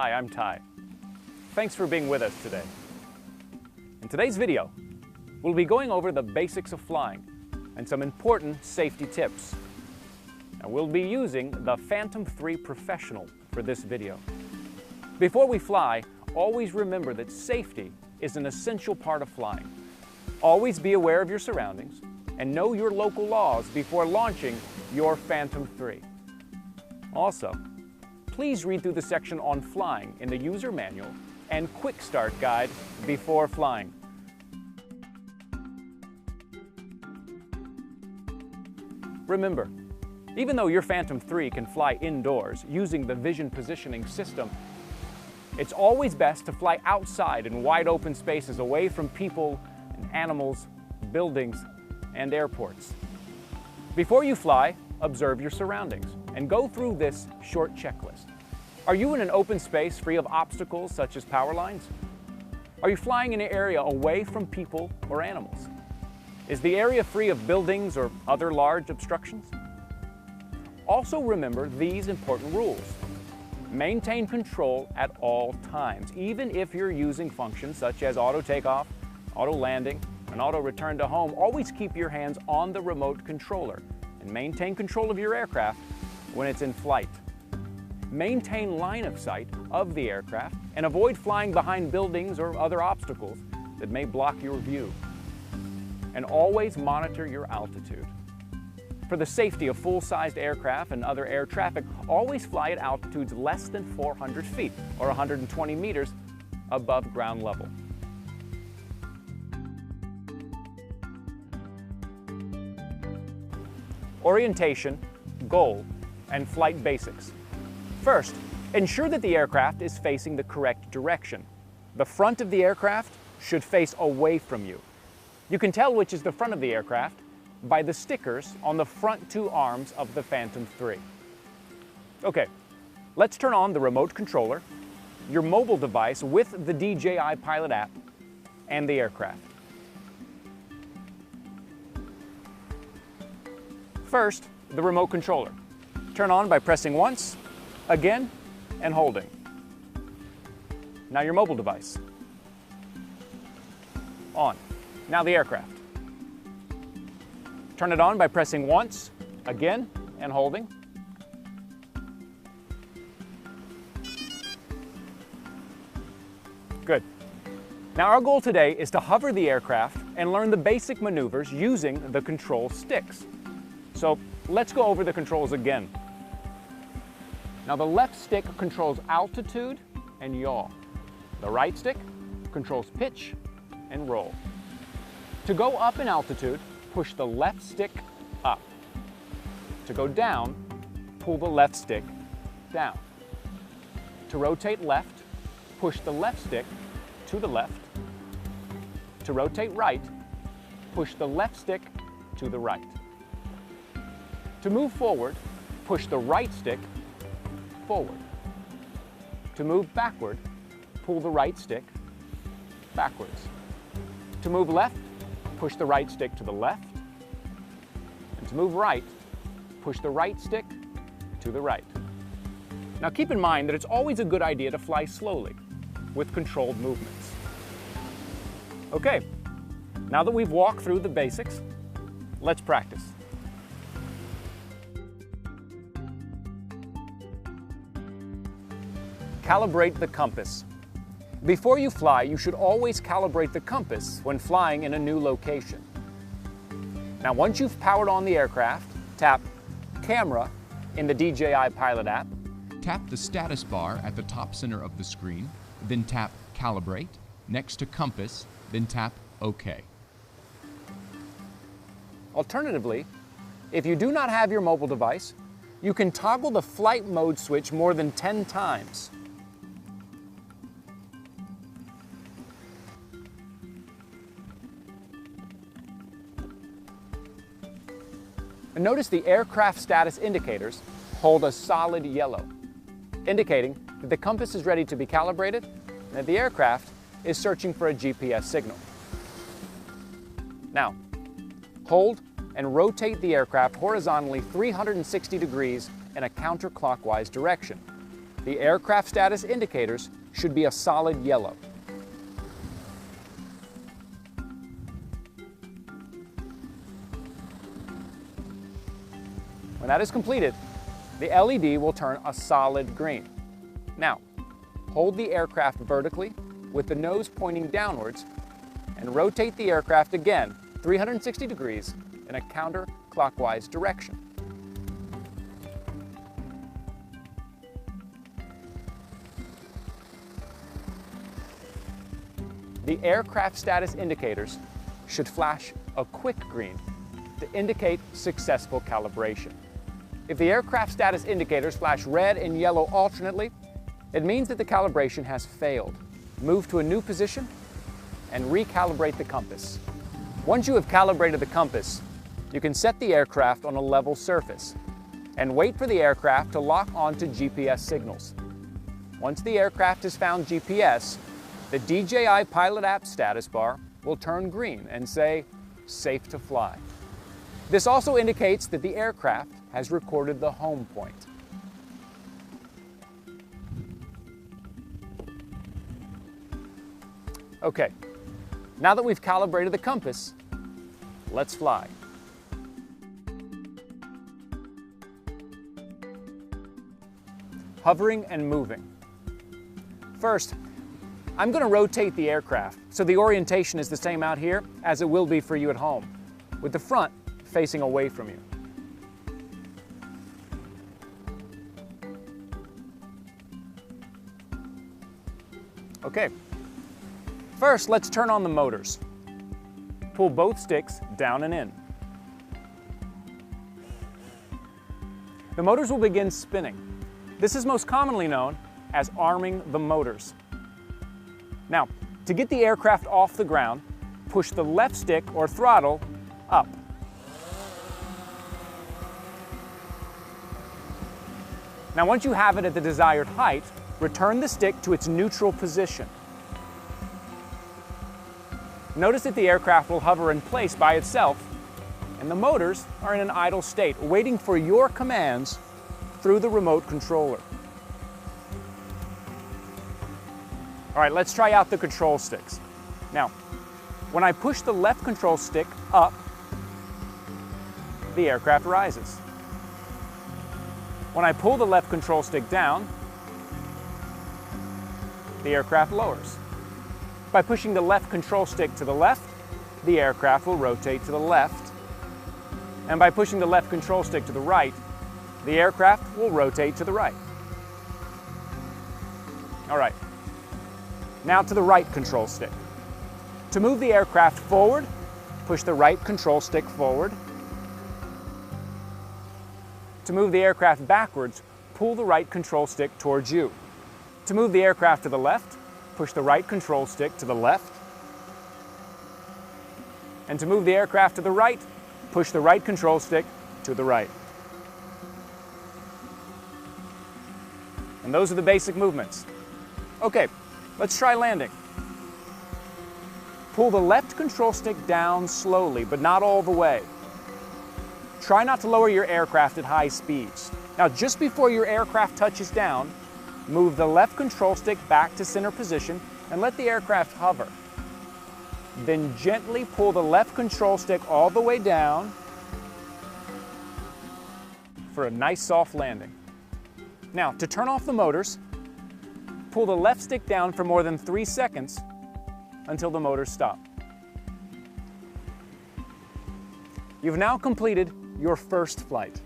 Hi, I'm Ty. Thanks for being with us today. In today's video, we'll be going over the basics of flying and some important safety tips. And we'll be using the Phantom 3 Professional for this video. Before we fly, always remember that safety is an essential part of flying. Always be aware of your surroundings and know your local laws before launching your Phantom 3. Also, please read through the section on flying in the user manual and quick start guide before flying. Remember, even though your Phantom 3 can fly indoors using the vision positioning system, it's always best to fly outside in wide open spaces away from people and animals, buildings, and airports. Before you fly, observe your surroundings and go through this short checklist. Are you in an open space free of obstacles such as power lines? Are you flying in an area away from people or animals? Is the area free of buildings or other large obstructions? Also remember these important rules. Maintain control at all times, even if you're using functions such as auto takeoff, auto landing, and auto return to home. Always keep your hands on the remote controller and maintain control of your aircraft when it's in flight. Maintain line of sight of the aircraft and avoid flying behind buildings or other obstacles that may block your view. And always monitor your altitude. For the safety of full-sized aircraft and other air traffic, always fly at altitudes less than 400 feet or 120 meters above ground level. Orientation, goal, and flight basics. First, ensure that the aircraft is facing the correct direction. The front of the aircraft should face away from you. You can tell which is the front of the aircraft by the stickers on the front two arms of the Phantom 3. Okay, let's turn on the remote controller, your mobile device with the DJI Pilot app, and the aircraft. First, the remote controller. Turn on by pressing once, again, and holding. Now your mobile device. On. Now the aircraft. Turn it on by pressing once, again, and holding. Good. Now our goal today is to hover the aircraft and learn the basic maneuvers using the control sticks. So let's go over the controls again. Now the left stick controls altitude and yaw. The right stick controls pitch and roll. To go up in altitude, push the left stick up. To go down, pull the left stick down. To rotate left, push the left stick to the left. To rotate right, push the left stick to the right. To move forward, push the right stick forward. To move backward, pull the right stick backwards. To move left, push the right stick to the left. And to move right, push the right stick to the right. Now keep in mind that it's always a good idea to fly slowly with controlled movements. Okay, now that we've walked through the basics, let's practice. Calibrate the compass. Before you fly, you should always calibrate the compass when flying in a new location. Now, once you've powered on the aircraft, tap Camera in the DJI Pilot app. Tap the status bar at the top center of the screen, then tap Calibrate, next to Compass, then tap OK. Alternatively, if you do not have your mobile device, you can toggle the flight mode switch more than 10 times. And notice the aircraft status indicators hold a solid yellow, indicating that the compass is ready to be calibrated and that the aircraft is searching for a GPS signal. Now, hold and rotate the aircraft horizontally 360 degrees in a counterclockwise direction. the aircraft status indicators should be a solid yellow. When that is completed, the LED will turn a solid green. Now, hold the aircraft vertically with the nose pointing downwards and rotate the aircraft again 360 degrees in a counterclockwise direction. The aircraft status indicators should flash a quick green to indicate successful calibration. If the aircraft status indicators flash red and yellow alternately, it means that the calibration has failed. Move to a new position and recalibrate the compass. Once you have calibrated the compass, you can set the aircraft on a level surface and wait for the aircraft to lock onto GPS signals. Once the aircraft has found GPS, the DJI Pilot App status bar will turn green and say, "Safe to fly." This also indicates that the aircraft has recorded the home point. Okay, now that we've calibrated the compass, let's fly. Hovering and moving. First, I'm going to rotate the aircraft so the orientation is the same out here as it will be for you at home, with the front facing away from you. Okay, first let's turn on the motors. Pull both sticks down and in. The motors will begin spinning. This is most commonly known as arming the motors. Now, to get the aircraft off the ground, push the left stick or throttle up. Now, once you have it at the desired height, return the stick to its neutral position. Notice that the aircraft will hover in place by itself, and the motors are in an idle state, waiting for your commands through the remote controller. All right, let's try out the control sticks. Now, when I push the left control stick up, the aircraft rises. When I pull the left control stick down, the aircraft lowers. By pushing the left control stick to the left, the aircraft will rotate to the left. And by pushing the left control stick to the right, the aircraft will rotate to the right. All right, now to the right control stick. To move the aircraft forward, push the right control stick forward. To move the aircraft backwards, pull the right control stick towards you. To move the aircraft to the left, push the right control stick to the left. And to move the aircraft to the right, push the right control stick to the right. And those are the basic movements. Okay, let's try landing. Pull the left control stick down slowly, but not all the way. Try not to lower your aircraft at high speeds. Now, just before your aircraft touches down, move the left control stick back to center position and let the aircraft hover. Then gently pull the left control stick all the way down for a nice soft landing. Now, to turn off the motors, pull the left stick down for more than 3 seconds until the motors stop. You've now completed your first flight.